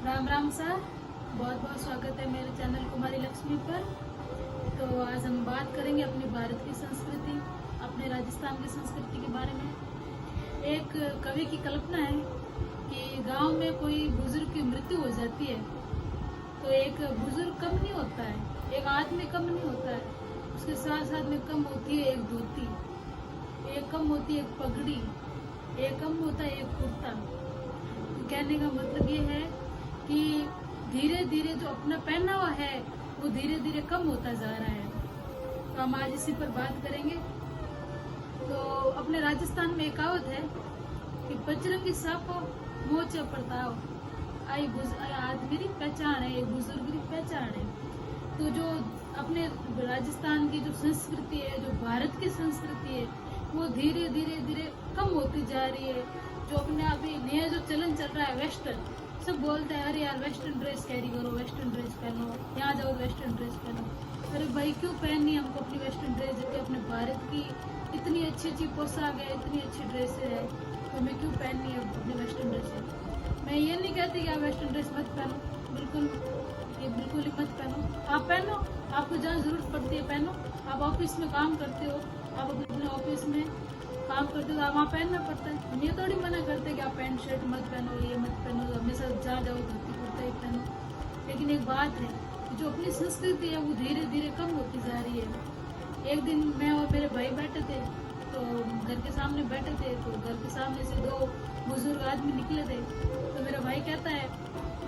Ram Ram sir, बहुत बहुत स्वागत है मेरे चैनल कुमारी लक्ष्मी पर। तो आज हम बात करेंगे अपनी भारत की संस्कृति, अपने राजस्थान की संस्कृति के बारे में। एक कवि की कल्पना है कि गांव में कोई बुजुर्ग की मृत्यु हो जाती है तो एक बुजुर्ग कम नहीं होता है, एक आदमी कम नहीं होता है, उसके साथ साथ में कम होती है एक धोती, एक कम होती है एक पगड़ी, एक कम होता है एक कुर्ता। तो कहने का मतलब ये है कि धीरे धीरे जो अपना पहनावा है वो धीरे धीरे कम होता जा रहा है। तो हम आज इसी पर बात करेंगे। तो अपने राजस्थान में एक कहावत है कि बजरंगी साफो मोचे परताओ, आई आदमी की पहचान है, एक बुजुर्ग की पहचान है। तो जो अपने राजस्थान की जो संस्कृति है, जो भारत की संस्कृति है, वो धीरे धीरे धीरे कम होती जा रही है। जो अपने अभी नया जो चलन चल रहा है वेस्टर्न, सब बोलते हैं अरे यार वेस्टर्न ड्रेस कैरी करो, वेस्टर्न ड्रेस पहनो, यहाँ जाओ वेस्टर्न ड्रेस पहनो। अरे भाई क्यों पहननी है हमको अपनी वेस्टर्न ड्रेस, जबकि अपने भारत की इतनी अच्छी अच्छी पोशाक है, इतनी अच्छी ड्रेसें है, तो हमें क्यों पहननी है अपनी वेस्टर्न ड्रेसें। मैं ये नहीं कहती कि आप वेस्टर्न ड्रेस मत पहनो, बिल्कुल ही मत पहनो। आप पहनो, आपको जहाँ जरूरत पड़ती है पहनो। आप ऑफिस में काम करते हो, आप अपने ऑफिस में काम करते हो, वहाँ पहनना पड़ता है। हम ये थोड़ी मना करते कि आप पैंट शर्ट मत पहनो, ये मत पहनो, हमेशा जहाँ जाओ धोती कुर्ता ही पहनो। लेकिन एक बात है कि जो अपनी संस्कृति है वो धीरे धीरे कम होती जा रही है। एक दिन मैं और मेरे भाई बैठे थे, तो घर के सामने बैठे थे, तो घर के सामने से दो बुजुर्ग आदमी निकले थे। तो मेरा भाई कहता है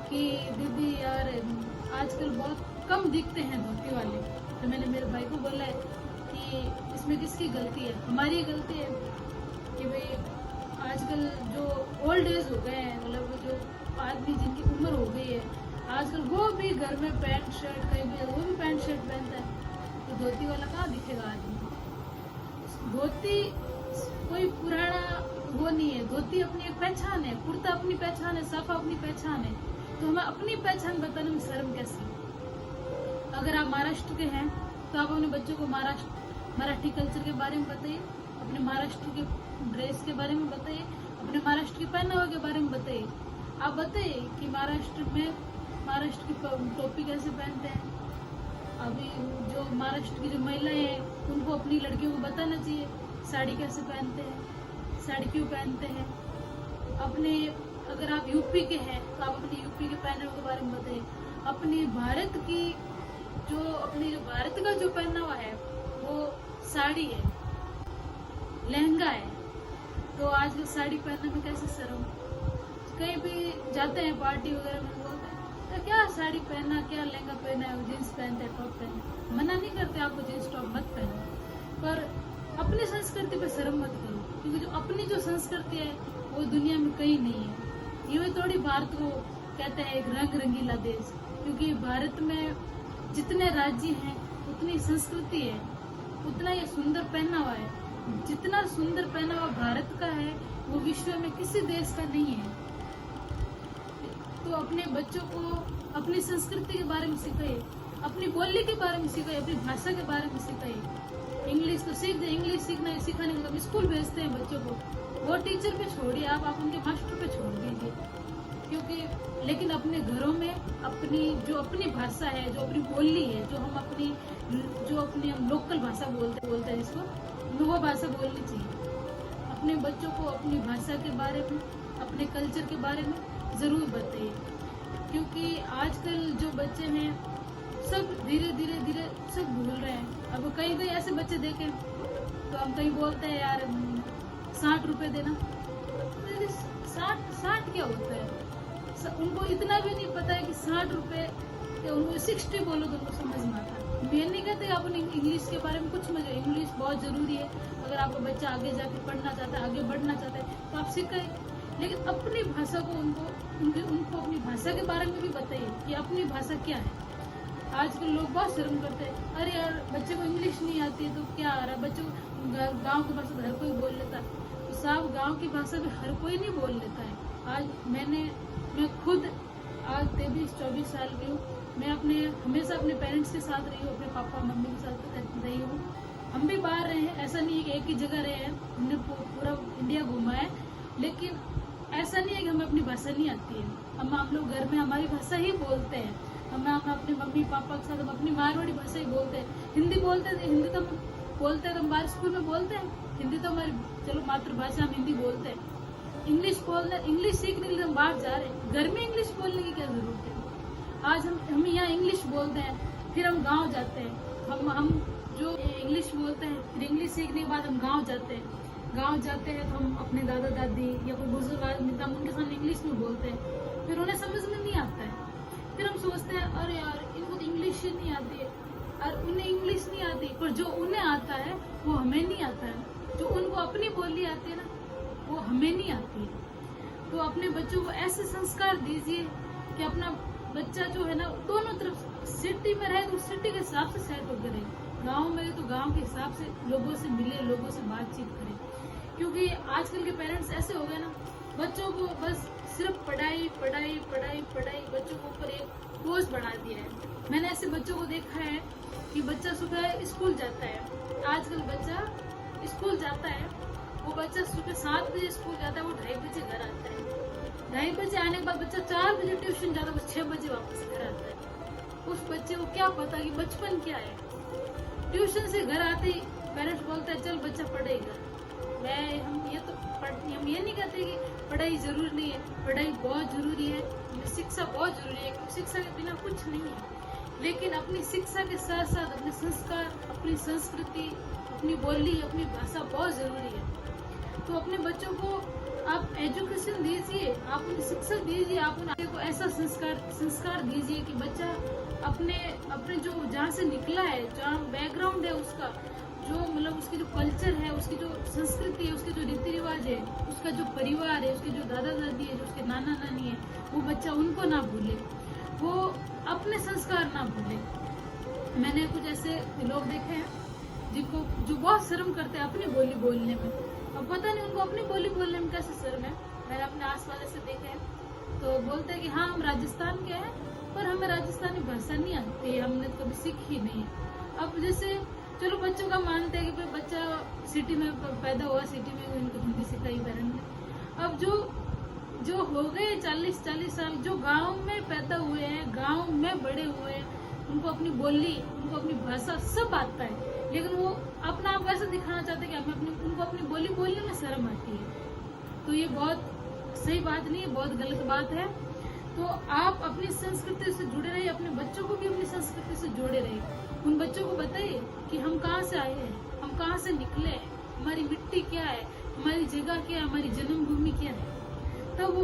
कि दीदी यार आजकल बहुत कम दिखते हैं धोती वाले। तो मैंने मेरे भाई को बोला है कि इसमें किसकी गलती है? हमारी गलती है कि भाई आजकल जो ओल्ड एज हो गए हैं, मतलब जो आदमी जिनकी उम्र हो गई है, आजकल वो भी घर में पैंट शर्ट, कहीं भी वो भी पैंट शर्ट पहनता है, तो धोती वाला कहाँ दिखेगा आदमी? धोती कोई पुराना वो नहीं है, धोती अपनी एक पहचान है, कुर्ता अपनी पहचान है, साफा अपनी पहचान है। तो हमें अपनी पहचान बताने में शर्म कैसी? अगर आप महाराष्ट्र के हैं तो आप अपने बच्चों को मराठी कल्चर के बारे में बताइए, अपने महाराष्ट्र के ड्रेस के बारे में बताइए, अपने महाराष्ट्र के पहनावा के बारे में बताइए। आप बताइए कि महाराष्ट्र की टोपी कैसे पहनते हैं। अभी जो महाराष्ट्र की जो महिलाएं हैं उनको अपनी लड़कियों को बताना चाहिए साड़ी कैसे पहनते हैं, साड़ी क्यों पहनते हैं। अपने अगर आप यूपी के हैं तो आप अपने यूपी के पहनावे के बारे में बताइए। अपने भारत का जो पहनावा है वो साड़ी है, लहंगा है। तो आजकल साड़ी पहनने में कैसे शर्म? कहीं भी जाते हैं पार्टी वगैरह में बोलते हैं तो क्या साड़ी पहना, क्या लहंगा पहना है, जींस पहनते हैं, टॉप पहने। मना नहीं करते आपको जींस टॉप मत पहनो, पर अपनी संस्कृति पे शर्म मत करो, क्योंकि जो अपनी जो संस्कृति है वो दुनिया में कहीं नहीं है। ये थोड़ी भारत को कहते हैं एक रंग रंगीला देश, क्योंकि भारत में जितने राज्य हैं उतनी संस्कृति है, उतना ये सुंदर पहनावा है। जितना सुंदर पहनावा भारत का है वो विश्व में किसी देश का नहीं है। तो अपने बच्चों को अपनी संस्कृति के बारे में सिखाइए, अपनी बोली के बारे में सिखाइए, अपनी भाषा के बारे में सिखाइए। इंग्लिश तो सीख दे, इंग्लिश सिखाने के लिए स्कूल भेजते हैं बच्चों को, वो टीचर पे छोड़िए, आप उनके मास्टर पे छोड़ दीजिए। क्योंकि लेकिन अपने घरों में अपनी भाषा है, जो अपनी बोली है, जो अपनी हम लोकल भाषा बोलते हैं जिसको, वो भाषा बोलनी चाहिए। अपने बच्चों को अपनी भाषा के बारे में, अपने कल्चर के बारे में जरूर बताइए, क्योंकि आजकल जो बच्चे हैं सब धीरे धीरे सब भूल रहे हैं। अब कई ऐसे बच्चे देखें तो हम कहीं बोलते हैं यार 60 रुपए देना, 60 क्या होता है? उनको इतना भी नहीं पता है कि 60 रुपए, उनको 60 बोलो तो उनको समझ में आता है। मैं नहीं कहते आप इंग्लिश के बारे में कुछ समझो, इंग्लिश बहुत जरूरी है। अगर आपका बच्चा आगे जाके पढ़ना चाहता है, आगे बढ़ना चाहता है तो आप सिखाएं, लेकिन अपनी भाषा को उनको अपनी भाषा के बारे में भी बताइए कि अपनी भाषा क्या है। आजकल लोग बहुत शर्म करते हैं, अरे यार बच्चे को इंग्लिश नहीं आती है तो क्या आ रहा है, बच्चों को गाँव की भाषा हर कोई बोल लेता है। तो साफ गाँव की भाषा भी हर कोई नहीं बोल लेता है। आज मैं खुद आज 23-24 साल की हूँ। मैं हमेशा अपने पेरेंट्स के साथ रही हूँ, अपने पापा मम्मी के साथ रही हूँ। हम भी बाहर रहे हैं, ऐसा नहीं है कि एक ही जगह रहे हैं, हमने पूरा इंडिया घूमा है। लेकिन ऐसा नहीं है कि हमें अपनी भाषा नहीं आती है। हम लोग घर में हमारी भाषा ही बोलते हैं। हम अपने मम्मी पापा के साथ हम अपनी मारवाड़ी भाषा ही बोलते हैं। हिंदी बोलते थे, हिंदी तो हम बोलते हैं, तो हम बाहर स्कूल में बोलते हैं हिंदी, तो हमारी चलो मातृभाषा, हम हिंदी बोलते हैं। इंग्लिश सीखने के लिए हम बाहर जा रहे हैं, घर में इंग्लिश बोलने की क्या जरूरत है। आज हम यहाँ इंग्लिश बोलते हैं, फिर हम गाँव जाते हैं, हम जो इंग्लिश बोलते हैं, फिर इंग्लिश सीखने के बाद हम गाँव जाते हैं तो हम अपने दादा दादी या कोई बुजुर्ग आदमी हम उनके सामने इंग्लिश में बोलते हैं, फिर उन्हें समझ में नहीं आता है। फिर हम सोचते हैं अरे यार इनको तो इंग्लिश ही नहीं आती है, और उन्हें इंग्लिश नहीं आती, पर जो उन्हें आता है वो हमें नहीं आता है। जो उनको अपनी बोली आती है ना, वो हमें नहीं आती है। तो अपने बच्चों को ऐसे संस्कार दीजिए कि अपना बच्चा जो है ना, दोनों तरफ, सिटी में रहे तो सिटी के हिसाब से सेट होकर रहे, गाँव में तो गाँव के हिसाब से लोगों से मिले, लोगों से बातचीत करे। क्योंकि आजकल के पेरेंट्स ऐसे हो गए ना, बच्चों को बस सिर्फ पढ़ाई पढ़ाई पढ़ाई पढ़ाई, बच्चों के ऊपर एक बोझ बढ़ा दिया है। मैंने ऐसे बच्चों को देखा है कि बच्चा सुबह स्कूल जाता है, आजकल बच्चा स्कूल जाता है, वो बच्चा सुबह 7 बजे स्कूल जाता है, वो 2:30 बजे घर आता है। 2:30 बजे आने के बाद बच्चा 4 बजे ट्यूशन जाता है, वो 6 बजे वापस घर आता है। उस बच्चे को क्या पता कि बचपन क्या है। ट्यूशन से घर आते ही पेरेंट्स बोलते हैं चल बच्चा पढ़ेगा। हम ये नहीं कहते कि पढ़ाई जरूरी नहीं है, पढ़ाई बहुत जरूरी है, शिक्षा बहुत जरूरी है, शिक्षा के बिना कुछ नहीं है। लेकिन अपनी शिक्षा के साथ साथ अपने संस्कार, अपनी संस्कृति, अपनी बोली, अपनी भाषा बहुत जरूरी है। तो अपने बच्चों को आप एजुकेशन दीजिए, आप उन्हें शिक्षा दीजिए, आप उन्हें को ऐसा संस्कार दीजिए कि बच्चा अपने जो जहाँ से निकला है, जहाँ बैकग्राउंड है उसका, जो मतलब उसकी जो कल्चर है, उसकी जो संस्कृति है, उसके जो रीति रिवाज है, उसका जो परिवार है, उसके जो दादा दादी है, जो उसके नाना नानी है, वो बच्चा उनको ना भूले, वो अपने संस्कार ना भूले। मैंने कुछ ऐसे लोग देखे हैं जो बहुत शर्म करते हैं अपनी बोली बोलने में। अब पता नहीं उनको अपनी बोली बोलने में कैसे शर्म है। मैंने अपने आसपास ऐसे देखे हैं, तो बोलते हैं कि हाँ हम राजस्थान के हैं, पर हमें राजस्थानी भाषा नहीं आती है, हमने कभी सीखी नहीं है। अब जैसे चलो बच्चों का मानते हैं कि बच्चा सिटी में पैदा हुआ, सिटी में उनको हिंदी सिखाई पेरेंट ने। अब जो हो गए 40 साल, जो गांव में पैदा हुए हैं, गांव में बड़े हुए हैं, उनको अपनी बोली, उनको अपनी भाषा सब आता है, लेकिन वो अपना आप ऐसा दिखाना चाहते हैं कि उनको अपनी बोली बोलने में शर्म आती है। तो ये बहुत सही बात नहीं है, बहुत गलत बात है। तो आप अपनी संस्कृति से जुड़े रहिए, अपने बच्चों को भी अपनी संस्कृति से जोड़े रहिए। उन बच्चों को बताइए कि हम कहाँ से आए हैं, हम कहाँ से निकले हैं, हमारी मिट्टी क्या है, हमारी जगह क्या है, हमारी जन्मभूमि क्या है। तब वो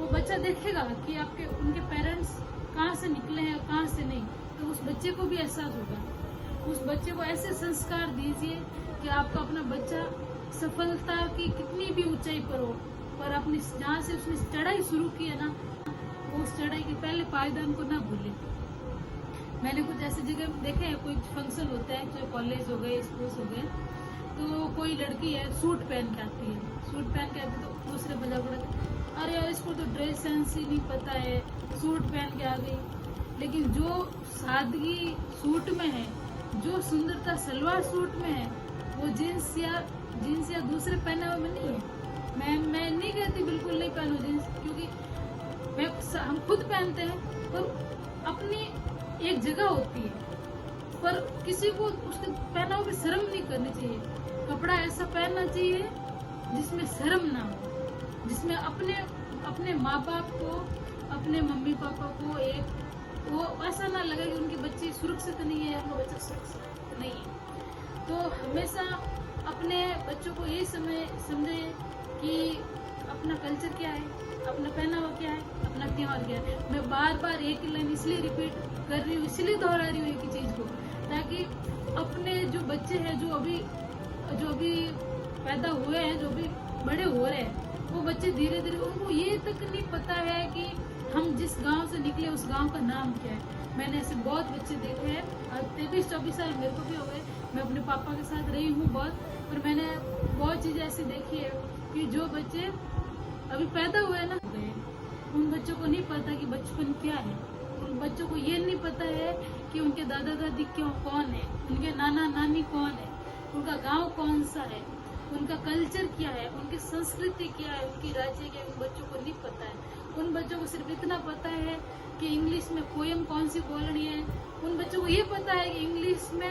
बच्चा देखेगा कि उनके पेरेंट्स कहाँ से निकले हैं और कहाँ से नहीं। तो उस बच्चे को भी एहसास होगा। उस बच्चे को ऐसे संस्कार दीजिए कि आपका अपना बच्चा सफलता की कितनी भी ऊंचाई पर हो, पर अपनी जहाँ से उसने चढ़ाई शुरू की है ना, वो उस चढ़ाई के पहले पायदान को ना भूले। मैंने कुछ ऐसी जगह देखे हैं, कोई फंक्शन होता है, चाहे कॉलेज हो गए, स्कूल हो गए, तो कोई लड़की है सूट पहन के आती है, सूट पहन के आती है, तो दूसरे मजाक उड़ाते, अरे यार इसको तो ड्रेस सेंस ही नहीं पता है, सूट पहन के आ गई। लेकिन जो सादगी सूट में है, जो सुंदरता सलवार सूट में है, वो जीन्स या दूसरे पहनावे में नहीं है। मैं नहीं कहती बिल्कुल नहीं पहनो जीन्स, क्योंकि हम खुद पहनते हैं, पर अपनी एक जगह होती है, पर किसी को उसके पहनावे पे शर्म नहीं करनी चाहिए। कपड़ा ऐसा पहनना चाहिए जिसमें शर्म ना हो, जिसमें अपने माँ बाप को, अपने मम्मी पापा को वो ऐसा ना लगे कि उनकी बच्ची सुरक्षित नहीं है या उनका बच्चा सुरक्षित नहीं है। तो हमेशा अपने बच्चों को ये समझे कि अपना कल्चर क्या है, अपना पहनावा क्या है, अपना त्योहार क्या है। मैं बार एक लाइन इसलिए रिपीट कर रही हूँ, इसलिए दोहरा रही हूँ एक ही चीज को, ताकि अपने जो बच्चे हैं, जो अभी पैदा हुए हैं, जो भी बड़े हो रहे हैं, वो बच्चे धीरे धीरे उनको ये तक नहीं पता है कि हम जिस गांव से निकले उस गांव का नाम क्या है। मैंने ऐसे बहुत बच्चे देखे हैं, अब 23-24 साल मेरे को भी हो गए, मैं अपने पापा के साथ रही हूँ बहुत, पर मैंने बहुत चीजें ऐसी देखी है कि जो बच्चे अभी पैदा हुए ना, उन बच्चों को नहीं पता कि बचपन क्या है। उन बच्चों को ये नहीं पता है कि उनके दादा दादी कौन है, उनके नाना नानी कौन है, उनका गांव कौन सा है। उनका कल्चर क्या है, उनकी संस्कृति क्या है, उनकी राज्य क्या है, उन बच्चों को नहीं पता है। उन बच्चों को सिर्फ इतना पता है कि इंग्लिश में पोएम कौन सी बोलनी है। उन बच्चों को ये पता है कि इंग्लिश में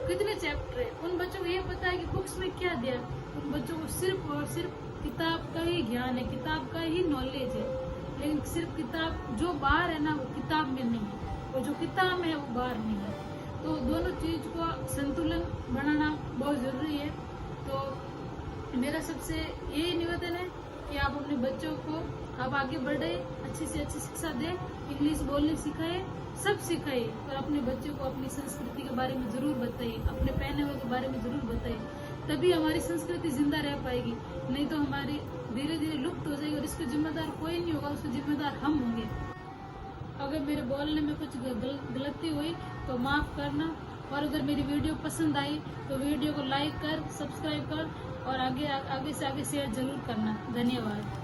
कितने चैप्टर है। उन बच्चों को ये पता है कि बुक्स में क्या दिया है। उन बच्चों को सिर्फ और सिर्फ किताब का ही ज्ञान है, किताब का ही नॉलेज है। लेकिन सिर्फ किताब जो बाहर है ना, वो किताब में नहीं है, और जो किताब में है वो बाहर नहीं है। तो दोनों चीज को संतुलन बनाना बहुत जरूरी है। तो मेरा सबसे यही निवेदन है कि आप अपने बच्चों को आप आगे बढ़े, अच्छी से अच्छी शिक्षा दें, इंग्लिश बोलने सिखाए, सब सिखाइए, और अपने बच्चों को अपनी संस्कृति के बारे में जरूर बताइए, अपने पहनावे के बारे में जरूर बताइए। तभी हमारी संस्कृति जिंदा रह पाएगी, नहीं तो हमारी धीरे धीरे लुप्त हो जाएगी, और इसके जिम्मेदार कोई नहीं होगा, उसके जिम्मेदार हम होंगे। अगर मेरे बोलने में कुछ गलती हुई तो माफ करना, और अगर मेरी वीडियो पसंद आई तो वीडियो को लाइक कर, सब्सक्राइब कर, और आगे से आगे शेयर जरूर करना। धन्यवाद।